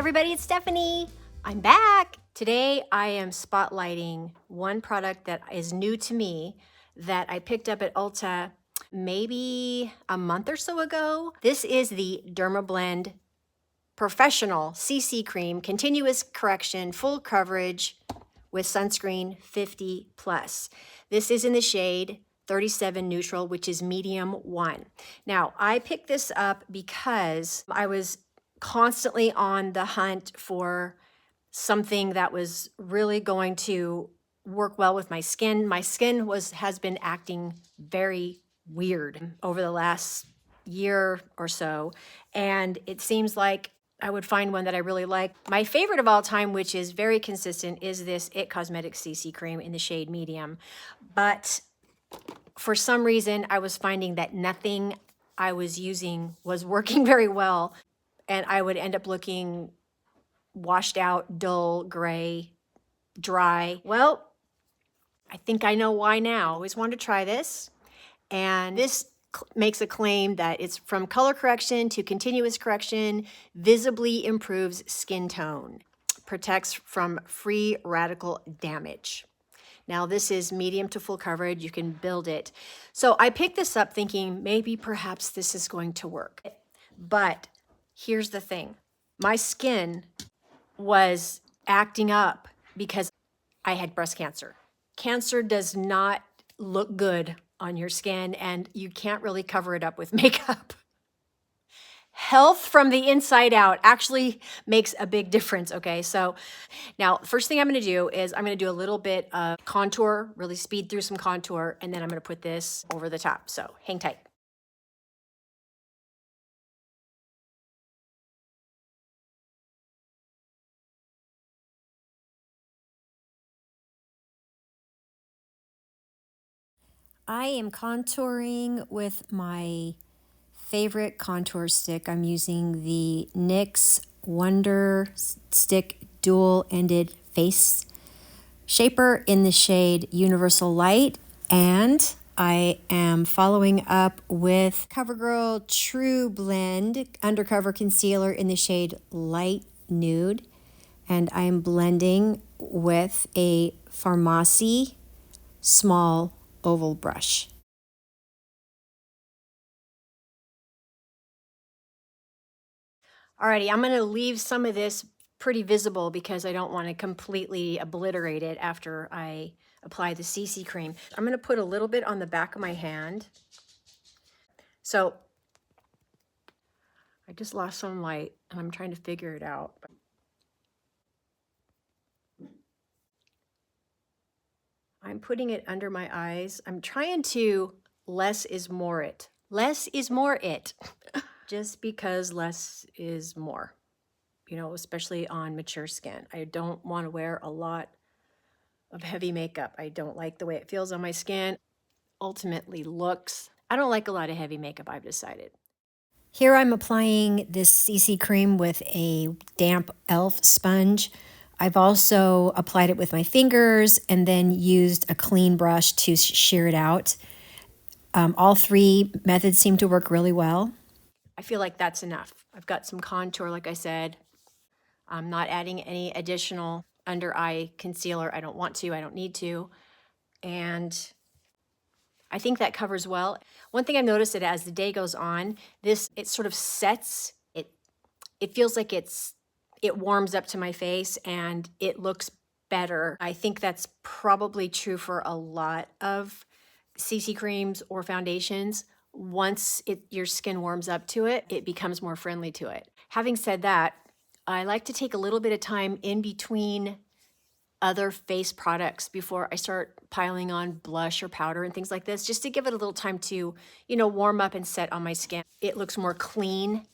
everybody, it's Stephanie. I'm back. Today I am spotlighting one product that is new to me that I picked up at Ulta maybe a month or so ago. This is the Dermablend Professional CC Creme, continuous correction, full coverage with sunscreen 50 plus. This is in the shade 37 neutral, which is medium 1. Now, I picked this up because I was constantly on the hunt for something that was really going to work well with my skin. My skin has been acting very weird over the last year or so, and it seems like I would find one that I really like. My favorite of all time, which is very consistent, is this IT Cosmetics CC Creme in the shade medium. But for some reason, I was finding that nothing I was using was working very well, and I would end up looking washed out, dull, gray, dry. Well, I think I know why now. I always wanted to try this, and this makes a claim that it's from color correction to continuous correction, visibly improves skin tone, protects from free radical damage. Now this is medium to full coverage, you can build it. So I picked this up thinking maybe perhaps this is going to work. But here's the thing, my skin was acting up because I had breast cancer. Cancer does not look good on your skin, and you can't really cover it up with makeup. Health from the inside out actually makes a big difference, okay? So now, first thing I'm gonna do is I'm gonna do a little bit of contour, really speed through some contour, and then I'm gonna put this over the top, so hang tight. I am contouring with my favorite contour stick. I'm using the NYX Wonder Stick dual-ended face shaper in the shade Universal Light, and I am following up with CoverGirl True Blend Undercover Concealer in the shade Light Nude, and I am blending with a Pharmacy small oval brush. Alrighty, I'm gonna leave some of this pretty visible because I don't want to completely obliterate it after I apply the CC cream. I'm gonna put a little bit on the back of my hand. So I just lost some light and I'm trying to figure it out. I'm putting it under my eyes. I'm trying to less is more it. Less is more it. Just because less is more, you know, especially on mature skin. I don't want to wear a lot of heavy makeup. I don't like the way it feels on my skin. Ultimately looks. I don't like a lot of heavy makeup, I've decided. Here I'm applying this CC cream with a damp e.l.f. sponge. I've also applied it with my fingers and then used a clean brush to shear it out. All three methods seem to work really well. I feel like that's enough. I've got some contour, like I said. I'm not adding any additional under eye concealer. I don't want to, I don't need to. And I think that covers well. One thing I've noticed that as the day goes on, it sort of sets, it feels like it warms up to my face and it looks better. I think that's probably true for a lot of CC creams or foundations. Once your skin warms up to it, it becomes more friendly to it. Having said that, I like to take a little bit of time in between other face products before I start piling on blush or powder and things like this, just to give it a little time to, you know, warm up and set on my skin. It looks more clean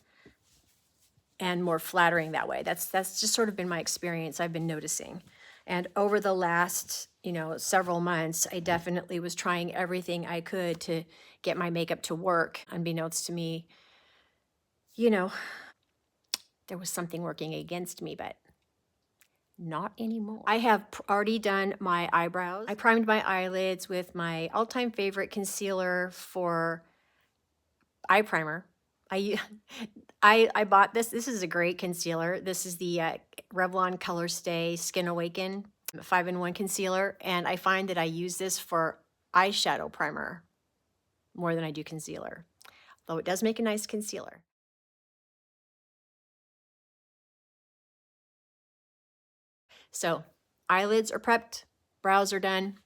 and more flattering that way. That's just sort of been my experience, I've been noticing. And over the last, you know, several months, I definitely was trying everything I could to get my makeup to work. Unbeknownst to me, you know, there was something working against me, but not anymore. I have already done my eyebrows. I primed my eyelids with my all-time favorite concealer for eye primer, I I bought this. This is a great concealer. This is the Revlon Color Stay Skin Awaken 5-in-1 concealer, and I find that I use this for eyeshadow primer more than I do concealer, though it does make a nice concealer. So eyelids are prepped, brows are done,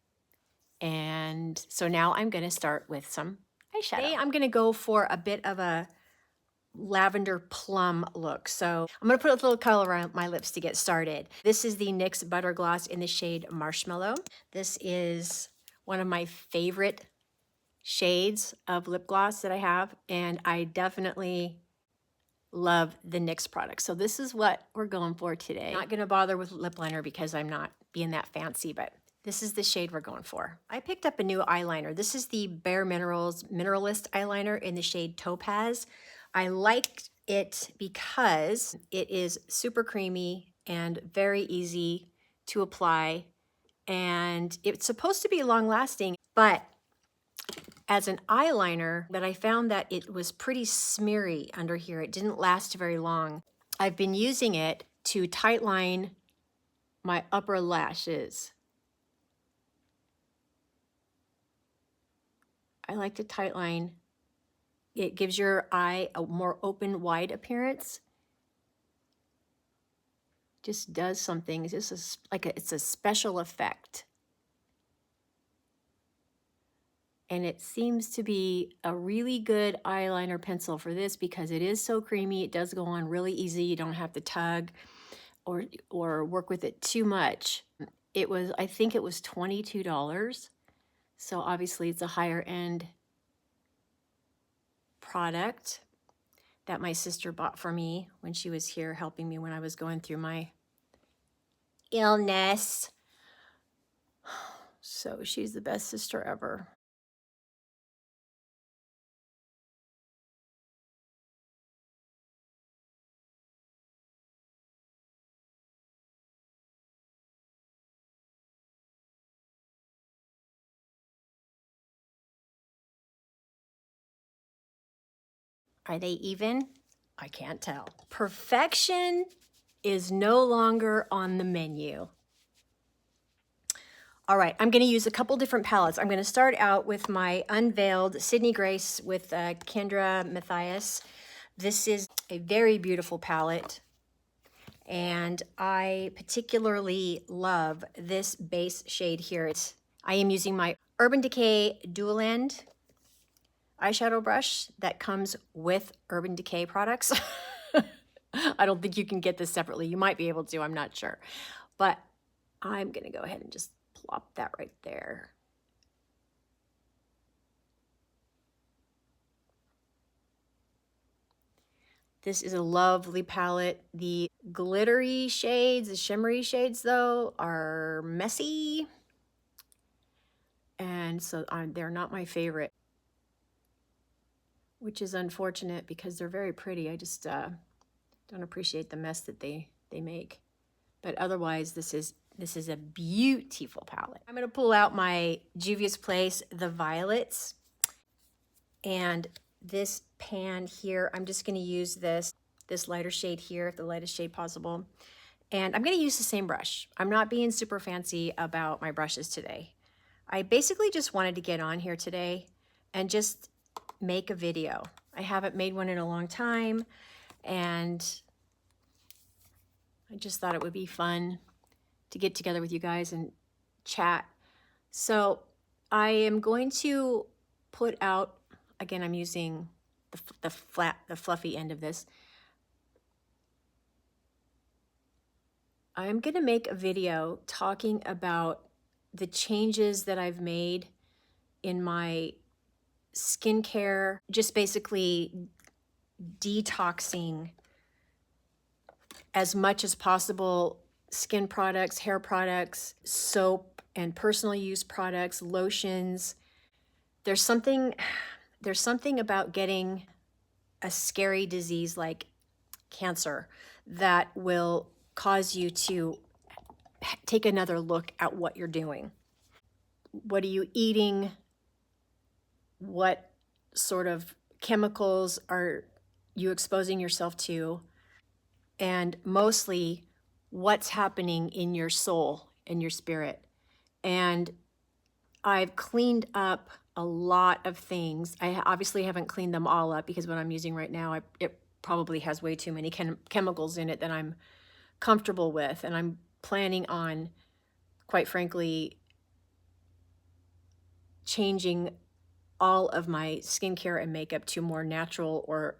and so now I'm going to start with some eyeshadow. Today I'm going to go for a bit of a lavender plum look. So I'm going to put a little color around my lips to get started. This is the NYX Butter Gloss in the shade Marshmallow. This is one of my favorite shades of lip gloss that I have, and I definitely love the NYX product. So this is what we're going for today. Not going to bother with lip liner because I'm not being that fancy, but this is the shade we're going for. I picked up a new eyeliner. This is the Bare Minerals Mineralist eyeliner in the shade Topaz. I liked it because it is super creamy and very easy to apply, and it's supposed to be long lasting, but as an eyeliner, but I found that it was pretty smeary under here. It didn't last very long. I've been using it to tightline my upper lashes. I like to tightline. It gives your eye a more open, wide appearance. Just does something. It's just it's a special effect. And it seems to be a really good eyeliner pencil for this because it is so creamy. It does go on really easy. You don't have to tug or work with it too much. It was, I think it was $22. So obviously it's a higher end product that my sister bought for me when she was here helping me when I was going through my illness. So she's the best sister ever. Are they even? I can't tell. Perfection is no longer on the menu. All right, I'm going to use a couple different palettes. I'm going to start out with my Unveiled Sydney Grace with Kendra Matthias. This is a very beautiful palette, and I particularly love this base shade here. I am using my Urban Decay Dual End eyeshadow brush that comes with Urban Decay products. I don't think you can get this separately. You might be able to, I'm not sure. But I'm going to go ahead and just plop that right there. This is a lovely palette. The glittery shades, the shimmery shades though, are messy. And so they're not my favorite, which is unfortunate because they're very pretty. I just don't appreciate the mess that they make. But otherwise, this is a beautiful palette. I'm going to pull out my Juvia's Place, the Violets. And this pan here, I'm just going to use this lighter shade here, the lightest shade possible. And I'm going to use the same brush. I'm not being super fancy about my brushes today. I basically just wanted to get on here today and just make a video. I haven't made one in a long time, and I just thought it would be fun to get together with you guys and chat. So I am going to put out, again, I'm using the fluffy end of this. I'm going to make a video talking about the changes that I've made in my skincare, just basically detoxing as much as possible skin products, hair products, soap and personal use products, lotions. There's something about getting a scary disease like cancer that will cause you to take another look at what you're doing. What are you eating? What sort of chemicals are you exposing yourself to, and mostly what's happening in your soul and your spirit. And I've cleaned up a lot of things. I obviously haven't cleaned them all up because what I'm using right now, it probably has way too many chemicals in it than I'm comfortable with. And I'm planning on, quite frankly, changing all of my skincare and makeup to more natural or,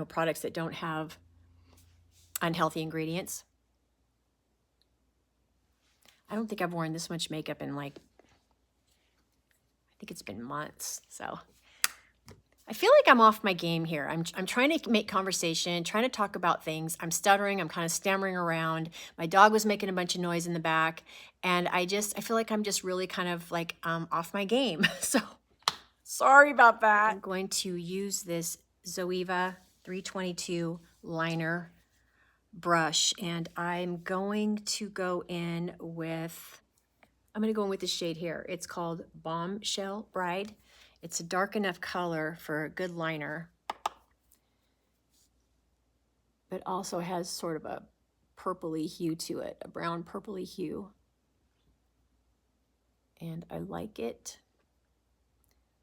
products that don't have unhealthy ingredients. I don't think I've worn this much makeup in I think it's been months. So I feel like I'm off my game here. I'm trying to make conversation, trying to talk about things. I'm stuttering. I'm kind of stammering around. My dog was making a bunch of noise in the back. And I feel like I'm just really kind of off my game. So sorry about that. I'm going to use this Zoeva 322 liner brush, and I'm going to go in with the shade here. It's called Bombshell Bride. It's a dark enough color for a good liner, but also has sort of a purpley hue to it, a brown purpley hue. And I like it.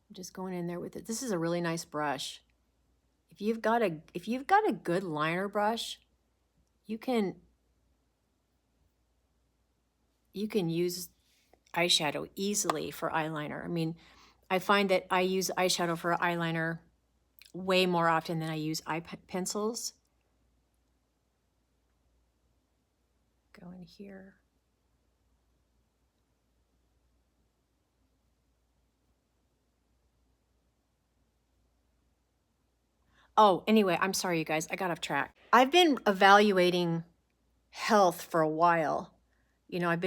I'm just going in there with it. This is a really nice brush. If you've got a good liner brush, you can use eyeshadow easily for eyeliner. I mean, I find that I use eyeshadow for eyeliner way more often than I use eye pencils. Go in here. Oh, anyway, I'm sorry, you guys. I got off track. I've been evaluating health for a while. I've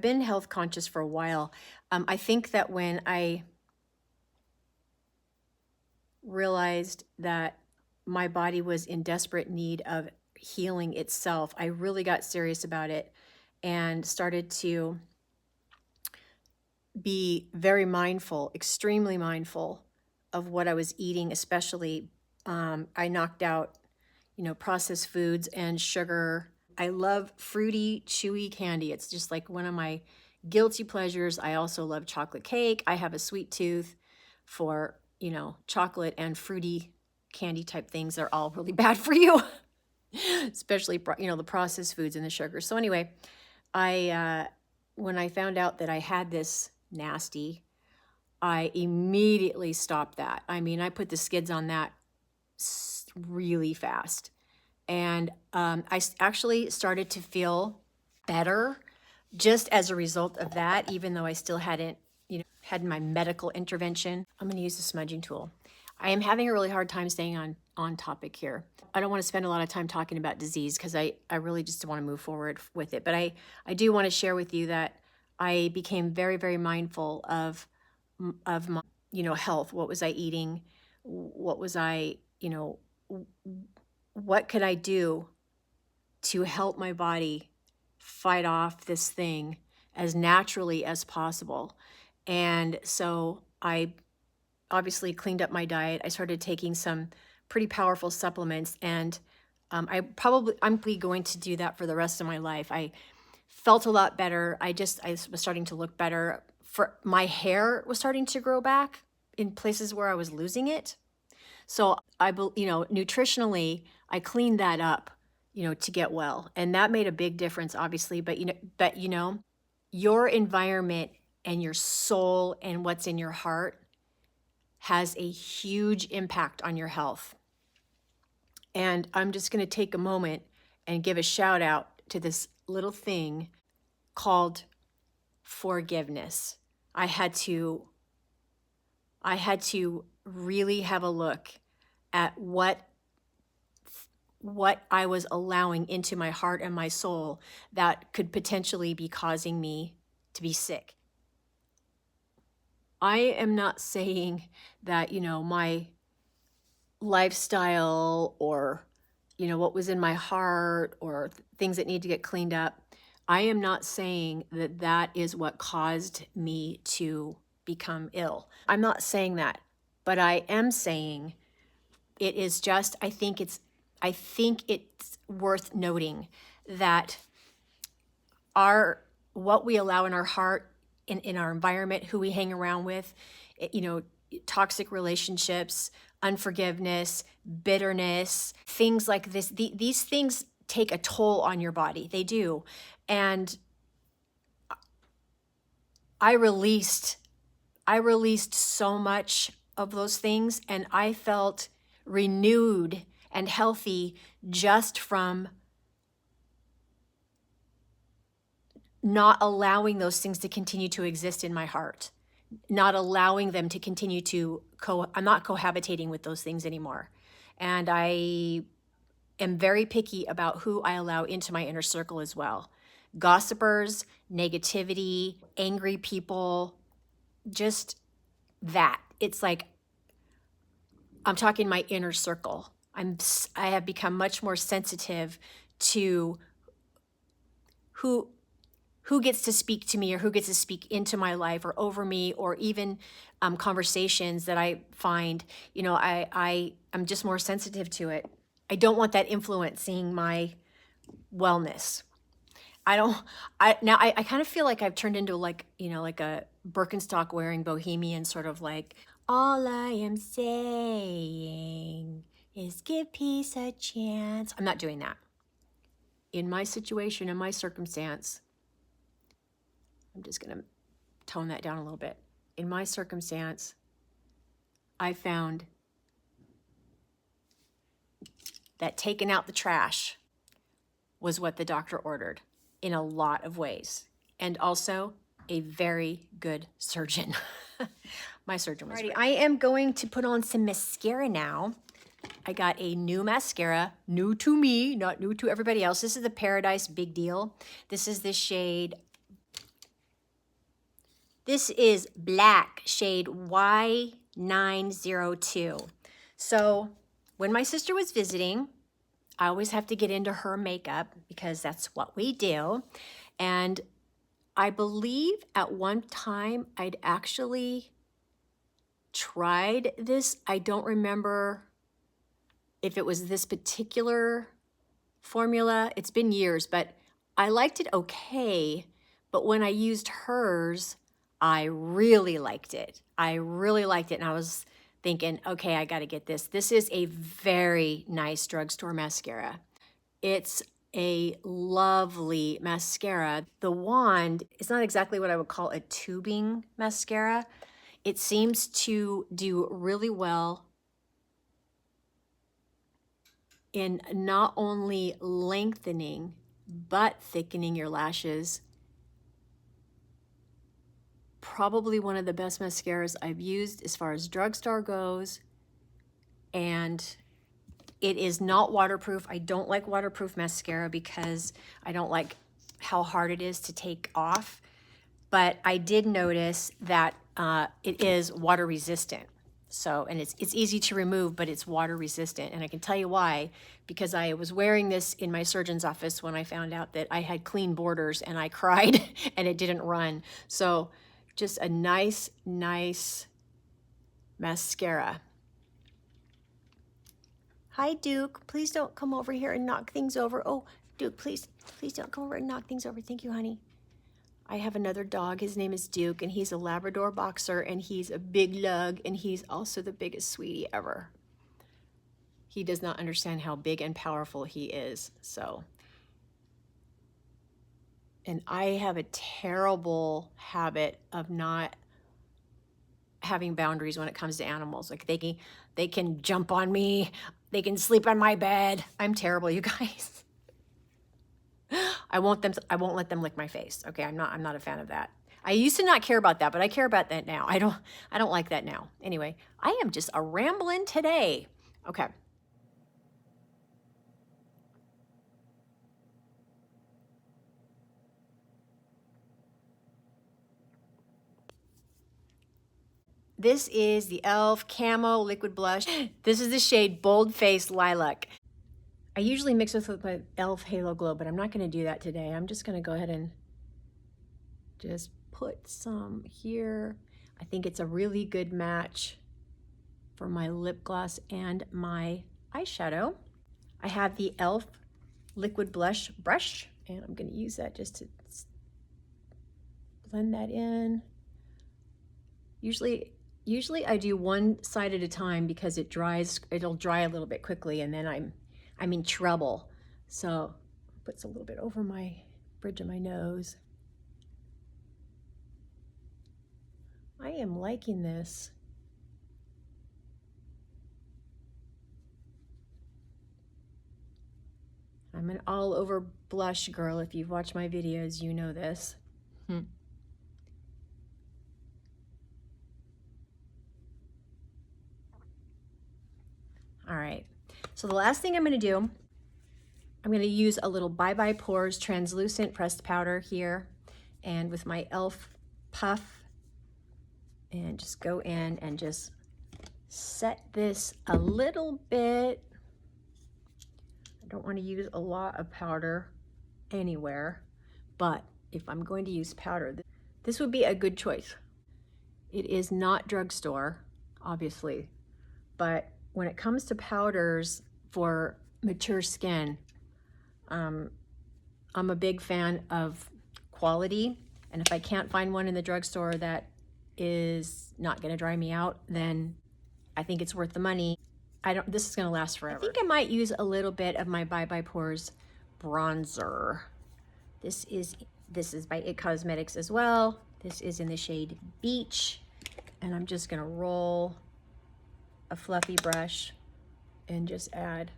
been health conscious for a while. I think that when I realized that my body was in desperate need of healing itself, I really got serious about it and started to be very mindful, extremely mindful of what I was eating, especially I knocked out, processed foods and sugar. I love fruity, chewy candy. It's just like one of my guilty pleasures. I also love chocolate cake. I have a sweet tooth for, chocolate and fruity candy type things. They're all really bad for you, especially, the processed foods and the sugar. So anyway, when I found out that I had this nasty, I immediately stopped that. I mean, I put the skids on that really fast. And I actually started to feel better just as a result of that, even though I still hadn't, had my medical intervention. I'm going to use the smudging tool. I am having a really hard time staying on topic here. I don't want to spend a lot of time talking about disease because I really just want to move forward with it. But I do want to share with you that I became very, very mindful of my, health. What was I eating? What was I, what could I do to help my body fight off this thing as naturally as possible? And so I obviously cleaned up my diet. I started taking some pretty powerful supplements, and I'm going to do that for the rest of my life. I felt a lot better. I was starting to look better. My hair was starting to grow back in places where I was losing it. So nutritionally, I cleaned that up, to get well. And that made a big difference, obviously. But your environment and your soul and what's in your heart has a huge impact on your health. And I'm just going to take a moment and give a shout out to this little thing called forgiveness. I had to really have a look at what I was allowing into my heart and my soul that could potentially be causing me to be sick. I am not saying that, my lifestyle or, what was in my heart or things that need to get cleaned up. I am not saying that that is what caused me to become ill. I'm not saying that, but I am saying it is just, I think it's worth noting that what we allow in our heart, in our environment, who we hang around with, toxic relationships, unforgiveness, bitterness, things like this. These things take a toll on your body. They do. And I released so much of those things, and I felt renewed and healthy just from not allowing those things to continue to exist in my heart, not allowing them to continue to I'm not cohabitating with those things anymore. And I am very picky about who I allow into my inner circle as well. Gossipers, negativity, angry people, just that. It's like, I'm talking my inner circle. I have become much more sensitive to who gets to speak to me, or who gets to speak into my life or over me, or even conversations that I find, I'm just more sensitive to it. I don't want that influencing my wellness. I kind of feel like I've turned into like a Birkenstock wearing bohemian, sort of like, all I am saying is give peace a chance. I'm not doing that. In my situation, in my circumstance, I'm just going to tone that down a little bit. In my circumstance, I found that taking out the trash was what the doctor ordered in a lot of ways. And also a very good surgeon. My surgeon was great. I am going to put on some mascara now. I got a new mascara, new to me, not new to everybody else. This is the Paradise Big Deal. This is the shade, this is black, shade Y902. So when my sister was visiting, I always have to get into her makeup because that's what we do. And I believe at one time I'd actually tried this. I don't remember if it was this particular formula. It's been years, but I liked it okay. But when I used hers, I really liked it. And I was thinking, okay, I got to get this. This is a very nice drugstore mascara. It's a lovely mascara. The wand is not exactly what I would call a tubing mascara. It seems to do really well in not only lengthening, but thickening your lashes. Probably one of the best mascaras I've used as far as drugstore goes. And it is not waterproof. I don't like waterproof mascara because I don't like how hard it is to take off. But I did notice that it is water resistant. So, and it's easy to remove, but it's water resistant. And I can tell you why, because I was wearing this in my surgeon's office when I found out that I had clean borders, and I cried and it didn't run. So just a nice mascara. Hi, Duke. Please don't come over here and knock things over. Oh, Duke, please don't come over and knock things over. Thank you, honey. I have another dog. His name is Duke, and he's a Labrador boxer, and he's a big lug, and he's also the biggest sweetie ever. He does not understand how big and powerful he is, so. And I have a terrible habit of not having boundaries when it comes to animals. Like they can jump on me, they can sleep on my bed. I'm terrible, you guys. I won't let them lick my face. Okay, I'm not a fan of that. I used to not care about that, but I care about that now. I don't like that now. Anyway, I am just a rambling today. Okay. This is the e.l.f. Camo Liquid Blush. This is the shade Bold Face Lilac. I usually mix this with my e.l.f. Halo Glow, but I'm not going to do that today. I'm just going to go ahead and just put some here. I think it's a really good match for my lip gloss and my eyeshadow. I have the e.l.f. liquid blush brush, and I'm going to use that just to blend that in. Usually I do one side at a time because it'll dry a little bit quickly, and then I'm in trouble. So puts a little bit over my bridge of my nose. I am liking this. I'm an all over blush girl. If you've watched my videos, you know this. All right, so the last thing I'm going to do, I'm going to use a little Bye Bye Pores translucent pressed powder here, and with my e.l.f. puff, and just go in and just set this a little bit. I don't want to use a lot of powder anywhere, but if I'm going to use powder, this would be a good choice. It is not drugstore, obviously, but when it comes to powders for mature skin, I'm a big fan of quality, and if I can't find one in the drugstore that is not going to dry me out, then I think it's worth the money. This is going to last forever. I think I might use a little bit of my Bye Bye Pores bronzer. This is by It Cosmetics as well. This is in the shade Beach, and I'm just going to roll a fluffy brush and just add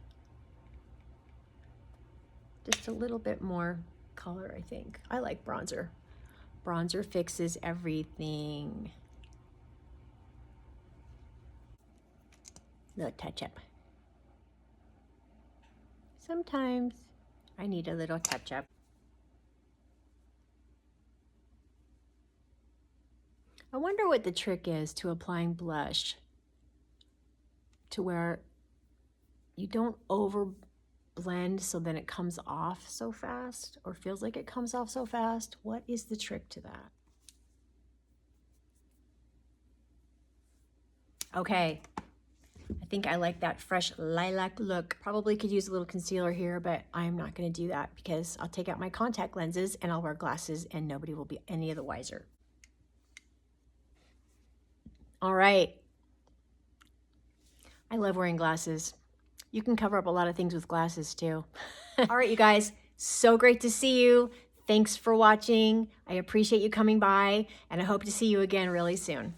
just a little bit more color, I think. I like bronzer. Bronzer fixes everything. Little touch up. Sometimes I need a little touch up. I wonder what the trick is to applying blush to where you don't over blend so then it comes off so fast, or feels like it comes off so fast. What is the trick to that? Okay, I think I like that fresh lilac look. Probably could use a little concealer here, but I'm not going to do that because I'll take out my contact lenses and I'll wear glasses and nobody will be any of the wiser. All right. I love wearing glasses. You can cover up a lot of things with glasses too. All right, you guys, so great to see you. Thanks for watching. I appreciate you coming by, and I hope to see you again really soon.